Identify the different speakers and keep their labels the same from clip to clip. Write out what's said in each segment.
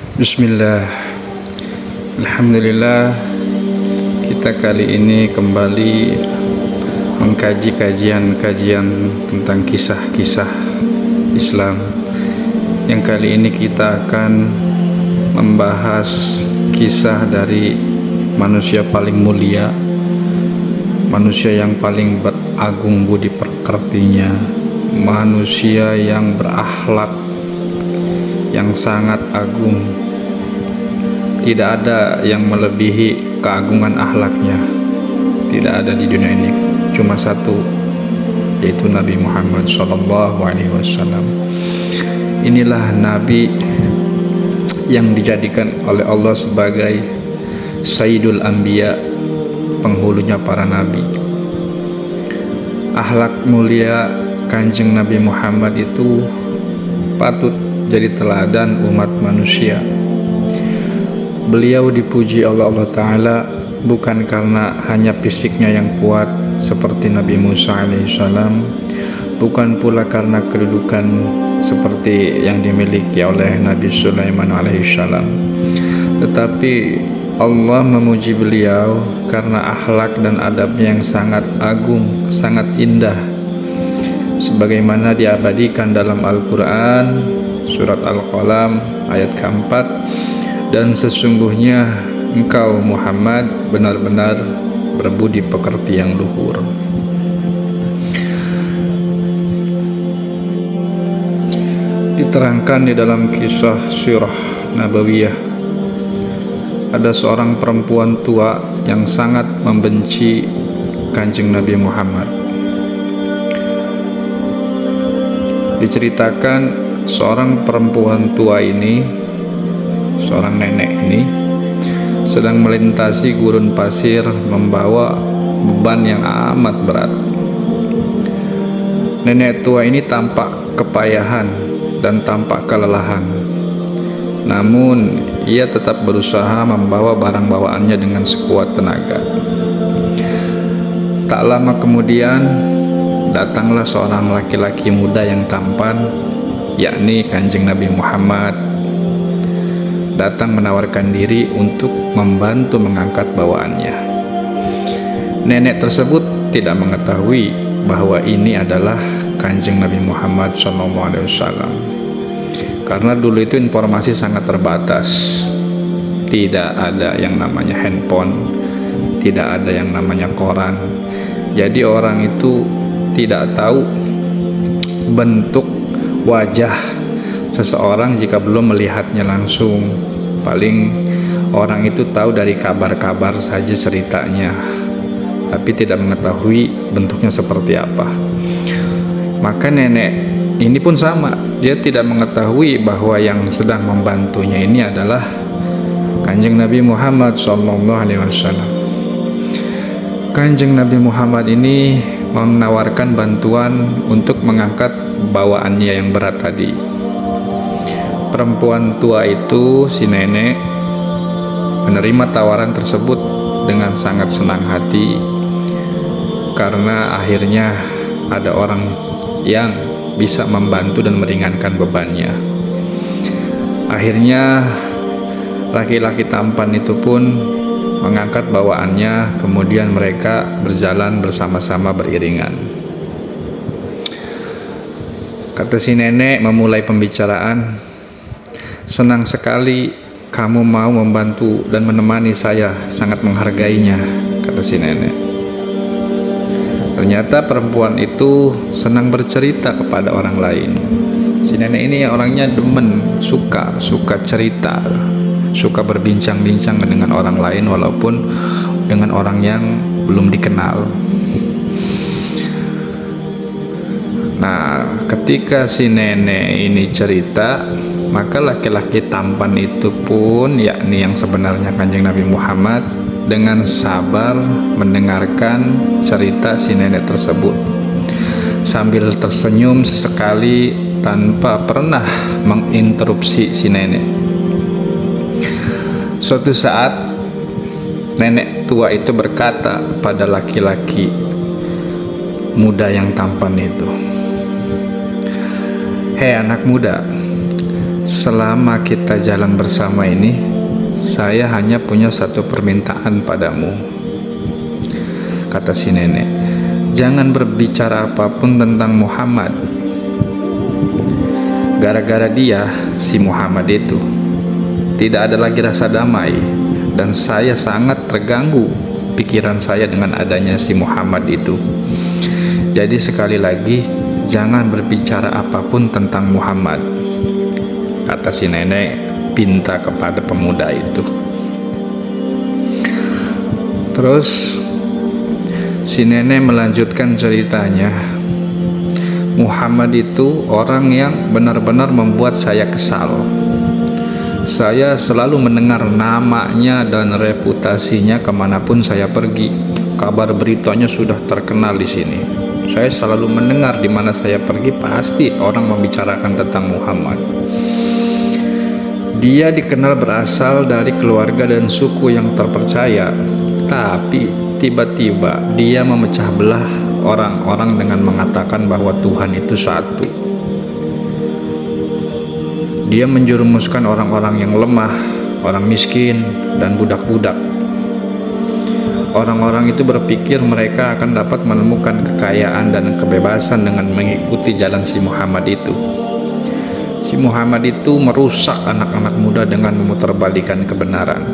Speaker 1: Bismillah. Alhamdulillah, kita kali ini kembali mengkaji kajian tentang kisah-kisah Islam. Yang kali ini kita akan membahas kisah dari manusia paling mulia, manusia yang paling beragung budi pekertinya, manusia yang berakhlak yang sangat agung. Tidak ada yang melebihi keagungan akhlaknya. Tidak ada di dunia ini, cuma satu, yaitu Nabi Muhammad SAW. Inilah Nabi yang dijadikan oleh Allah sebagai Sayyidul Anbiya, penghulunya para Nabi. Akhlak mulia Kanjeng Nabi Muhammad itu patut jadi teladan umat manusia. Beliau dipuji oleh Allah Ta'ala bukan karena hanya fisiknya yang kuat seperti Nabi Musa alaihissalam, bukan pula karena kedudukan seperti yang dimiliki oleh Nabi Sulaiman alaihissalam, tetapi Allah memuji beliau karena akhlak dan adabnya yang sangat agung, sangat indah, sebagaimana diabadikan dalam Al-Quran surat Al-Qalam ayat keempat, dan sesungguhnya engkau Muhammad benar-benar berbudi pekerti yang luhur. Diterangkan di dalam kisah sirah Nabawiyah, ada seorang perempuan tua yang sangat membenci Kanjeng Nabi Muhammad. Diceritakan seorang perempuan tua ini, seorang nenek ini, sedang melintasi gurun pasir membawa beban yang amat berat. Nenek tua ini tampak kepayahan dan tampak kelelahan, namun ia tetap berusaha membawa barang bawaannya dengan sekuat tenaga. Tak lama kemudian datanglah seorang laki-laki muda yang tampan, yakni Kanjeng Nabi Muhammad, datang menawarkan diri untuk membantu mengangkat bawaannya. Nenek tersebut tidak mengetahui bahwa ini adalah Kanjeng Nabi Muhammad SAW, karena dulu itu informasi sangat terbatas. Tidak ada yang namanya handphone, tidak ada yang namanya koran. Jadi orang itu tidak tahu bentuk wajah seseorang jika belum melihatnya langsung. Paling orang itu tahu dari kabar-kabar saja ceritanya, tapi tidak mengetahui bentuknya seperti apa. Maka nenek ini pun sama, dia tidak mengetahui bahwa yang sedang membantunya ini adalah Kanjeng Nabi Muhammad SAW. Kanjeng Nabi Muhammad ini menawarkan bantuan untuk mengangkat bawaannya yang berat tadi. Perempuan tua itu, si nenek, menerima tawaran tersebut dengan sangat senang hati, karena akhirnya ada orang yang bisa membantu dan meringankan bebannya. Akhirnya laki-laki tampan itu pun mengangkat bawaannya, kemudian mereka berjalan bersama-sama beriringan. Kata si nenek memulai pembicaraan, "Senang sekali kamu mau membantu dan menemani saya, sangat menghargainya," kata si nenek. Ternyata perempuan itu senang bercerita kepada orang lain. Si nenek ini orangnya demen, suka cerita, suka berbincang-bincang dengan orang lain walaupun dengan orang yang belum dikenal. Nah, ketika si nenek ini cerita, maka laki-laki tampan itu pun, yakni yang sebenarnya Kanjeng Nabi Muhammad, dengan sabar mendengarkan cerita si nenek tersebut sambil tersenyum sesekali tanpa pernah menginterupsi si nenek. Suatu saat nenek tua itu berkata pada laki-laki muda yang tampan itu, "Hei anak muda, selama kita jalan bersama ini, saya hanya punya satu permintaan padamu. Kata si nenek, jangan berbicara apapun tentang Muhammad. Gara-gara dia, si Muhammad itu, tidak ada lagi rasa damai, dan saya sangat terganggu pikiran saya dengan adanya si Muhammad itu. Jadi sekali lagi, jangan berbicara apapun tentang Muhammad, kata si nenek pinta kepada pemuda itu. Terus si nenek melanjutkan ceritanya. Muhammad itu orang yang benar-benar membuat saya kesal. Saya selalu mendengar namanya dan reputasinya kemanapun saya pergi. Kabar beritanya sudah terkenal di sini. Saya selalu mendengar di mana saya pergi pasti orang membicarakan tentang Muhammad. Dia dikenal berasal dari keluarga dan suku yang terpercaya, tapi tiba-tiba dia memecah belah orang-orang dengan mengatakan bahwa Tuhan itu satu. Dia menjerumuskan orang-orang yang lemah, orang miskin, dan budak-budak. Orang-orang itu berpikir mereka akan dapat menemukan kekayaan dan kebebasan dengan mengikuti jalan si Muhammad itu. Si Muhammad itu merusak anak-anak muda dengan memutarbalikkan kebenaran.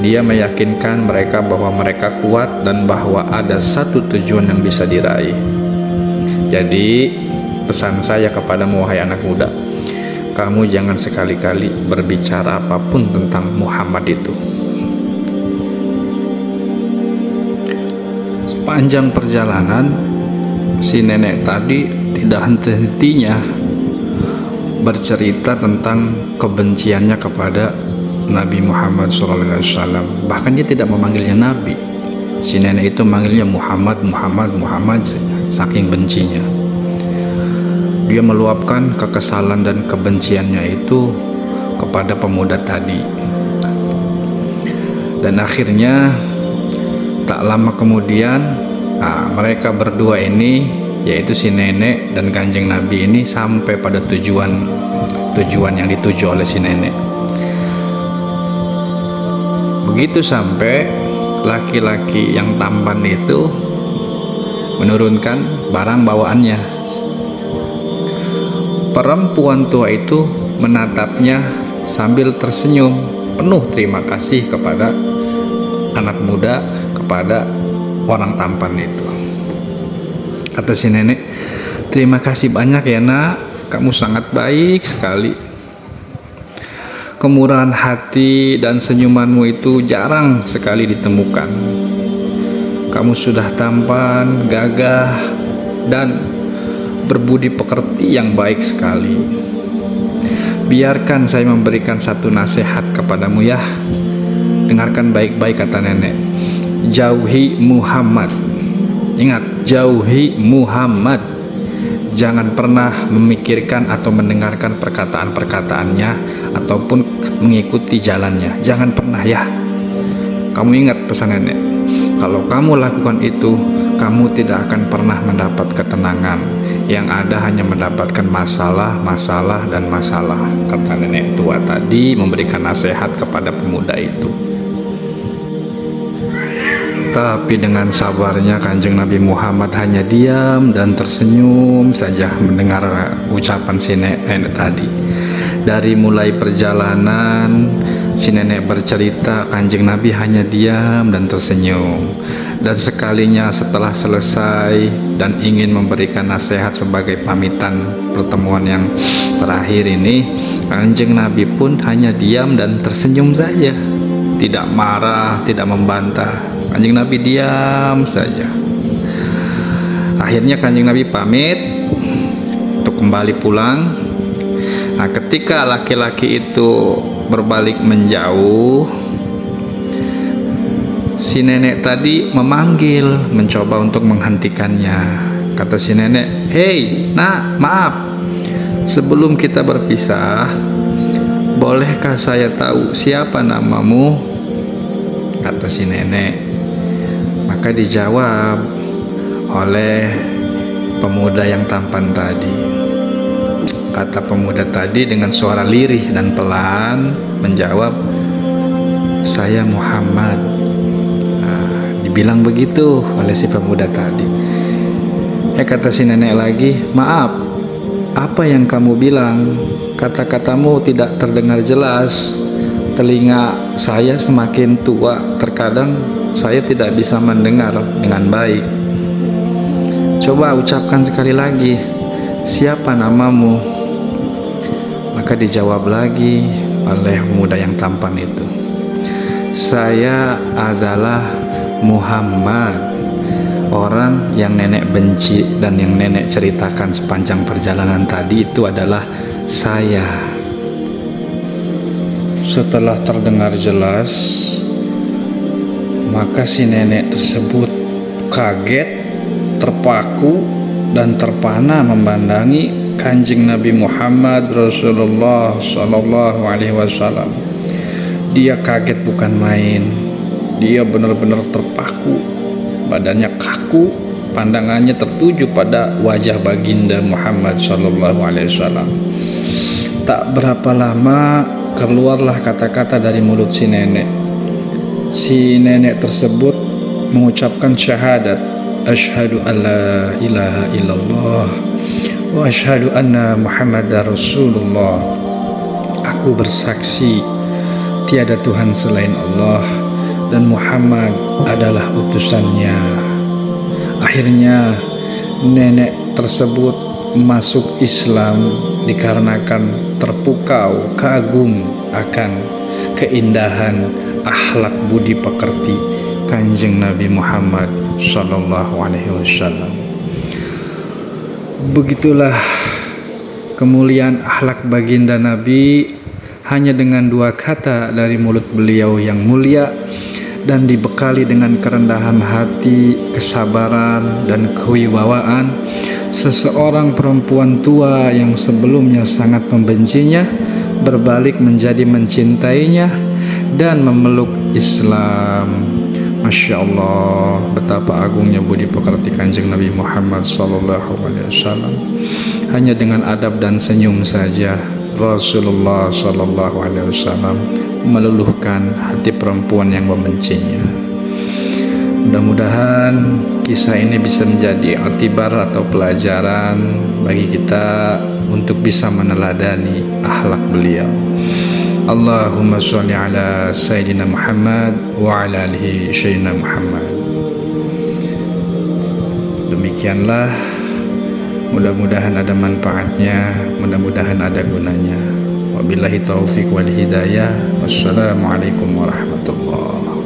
Speaker 1: Dia meyakinkan mereka bahwa mereka kuat dan bahwa ada satu tujuan yang bisa diraih. Jadi, pesan saya kepadamu wahai anak muda, kamu jangan sekali-kali berbicara apapun tentang Muhammad itu. Sepanjang perjalanan, si nenek tadi tidak henti-hentinya bercerita tentang kebenciannya kepada Nabi Muhammad SAW. Bahkan dia tidak memanggilnya Nabi. Si nenek itu manggilnya Muhammad saja, saking bencinya. Dia meluapkan kekesalan dan kebenciannya itu kepada pemuda tadi. Dan akhirnya tak lama kemudian, mereka berdua ini, yaitu si nenek dan kanjeng Nabi ini, sampai pada tujuan yang dituju oleh si nenek. Begitu sampai, laki-laki yang tampan itu menurunkan barang bawaannya. Perempuan tua itu menatapnya sambil tersenyum penuh terima kasih kepada anak muda, kepada orang tampan itu. Kata si nenek, terima kasih banyak ya nak, kamu sangat baik sekali. Kemurahan hati dan senyumanmu itu jarang sekali ditemukan. Kamu sudah tampan, gagah, dan berbudi pekerti yang baik sekali. Biarkan saya memberikan satu nasihat kepadamu ya. Dengarkan baik-baik kata nenek. Jauhi Muhammad. Ingat, jauhi Muhammad. Jangan pernah memikirkan atau mendengarkan perkataan-perkataannya ataupun mengikuti jalannya. Jangan pernah ya. Kamu ingat pesan nenek. Kalau kamu lakukan itu, kamu tidak akan pernah mendapat ketenangan. Yang ada hanya mendapatkan masalah, dan masalah. Kata nenek tua tadi memberikan nasihat kepada pemuda itu. Tapi dengan sabarnya Kanjeng Nabi Muhammad hanya diam dan tersenyum saja mendengar ucapan si nenek tadi. Dari mulai perjalanan, si nenek bercerita, Kanjeng Nabi hanya diam dan tersenyum. Dan sekalinya setelah selesai dan ingin memberikan nasihat sebagai pamitan pertemuan yang terakhir ini, Kanjeng Nabi pun hanya diam dan tersenyum saja. Tidak marah, tidak membantah. Kanjeng Nabi diam saja. Akhirnya Kanjeng Nabi pamit untuk kembali pulang. Nah, ketika laki-laki itu berbalik menjauh, si nenek tadi memanggil, mencoba untuk menghentikannya. Kata si nenek, "Hei, nak, maaf. Sebelum kita berpisah, bolehkah saya tahu siapa namamu?" Kata si nenek. Maka dijawab oleh pemuda yang tampan tadi, kata pemuda tadi dengan suara lirih dan pelan menjawab, "Saya Muhammad." Dibilang begitu oleh si pemuda tadi. Kata si nenek lagi, "Maaf, apa yang kamu bilang? Kata-katamu tidak terdengar jelas. Telinga saya semakin tua, terkadang saya tidak bisa mendengar dengan baik." "Coba ucapkan sekali lagi, siapa namamu?" Maka dijawab lagi oleh pemuda yang tampan itu, "Saya adalah Muhammad, orang yang nenek benci dan yang nenek ceritakan sepanjang perjalanan tadi itu adalah saya." Setelah terdengar jelas, maka si nenek tersebut kaget, terpaku, dan terpana memandangi Kanjeng Nabi Muhammad Rasulullah Sallallahu Alaihi Wasallam. Dia kaget bukan main. Dia benar-benar terpaku, badannya kaku, pandangannya tertuju pada wajah baginda Muhammad Sallallahu Alaihi Wasallam. Tak berapa lama keluarlah kata-kata dari mulut si nenek. Si nenek tersebut mengucapkan syahadat, "Asyhadu an la ilaha illallah wa asyhadu anna Muhammadar Rasulullah." Aku bersaksi tiada Tuhan selain Allah dan Muhammad adalah utusannya. Akhirnya nenek tersebut masuk Islam dikarenakan terpukau kagum akan keindahan akhlak budi pekerti Kanjeng Nabi Muhammad Sallallahu Alaihi Wasallam. Begitulah kemuliaan akhlak baginda Nabi, hanya dengan dua kata dari mulut beliau yang mulia dan dibekali dengan kerendahan hati, kesabaran, dan kewibawaan, seseorang perempuan tua yang sebelumnya sangat membencinya berbalik menjadi mencintainya dan memeluk Islam. Masya Allah, betapa agungnya budi pekerti Kanjeng Nabi Muhammad Sallallahu Alaihi Wasallam. Hanya dengan adab dan senyum saja Rasulullah Sallallahu Alaihi Wasallam meluluhkan hati perempuan yang membencinya. Mudah-mudahan kisah ini bisa menjadi i'tibar atau pelajaran bagi kita untuk bisa meneladani akhlak beliau. Allahumma sholli ala Sayyidina Muhammad wa ala alihi Sayyidina Muhammad. Demikianlah, mudah-mudahan ada manfaatnya, mudah-mudahan ada gunanya. Wabillahi taufiq wal hidayah. Wassalamualaikum warahmatullahi